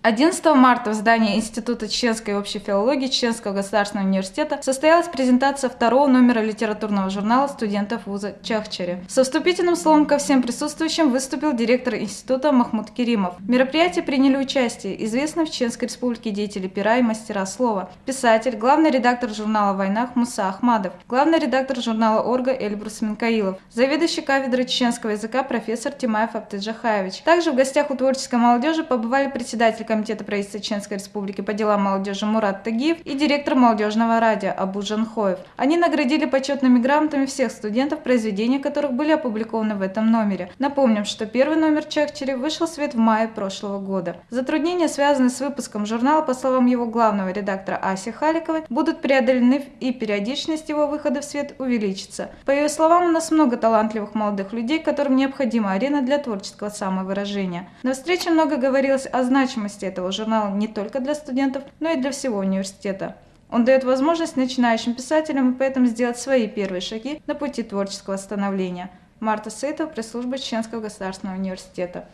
11 марта в здании Института чеченской и общей филологии Чеченского государственного университета состоялась презентация второго номера литературного журнала студентов вуза Чахчари. Со вступительным словом ко всем присутствующим выступил директор института Махмуд Керимов. В мероприятии приняли участие известные в Чеченской республике деятели пера и мастера слова, писатель, главный редактор журнала «Войнах» Муса Ахмадов, главный редактор журнала «Орга» Эльбрус Минкаилов, заведующий кафедрой чеченского языка профессор Тимаев Абтыджахаевич. Также в гостях у творческой молодежи побывали председатель Комитета правительства Чеченской Республики по делам молодежи Мурат Тагиев и директор молодежного радио Абу Жанхоев. Они наградили почетными грамотами всех студентов, произведения которых были опубликованы в этом номере. Напомним, что первый номер Чахчари вышел в свет в мае прошлого года. Затруднения, связанные с выпуском журнала, по словам его главного редактора Аси Халиковой, будут преодолены, и периодичность его выхода в свет увеличится. По ее словам, у нас много талантливых молодых людей, которым необходима арена для творческого самовыражения. На встрече много говорилось о значимости этого журнала не только для студентов, но и для всего университета. Он дает возможность начинающим писателям и поэтому сделать свои первые шаги на пути творческого становления. Марта Саитова, пресс-служба Чеченского государственного университета.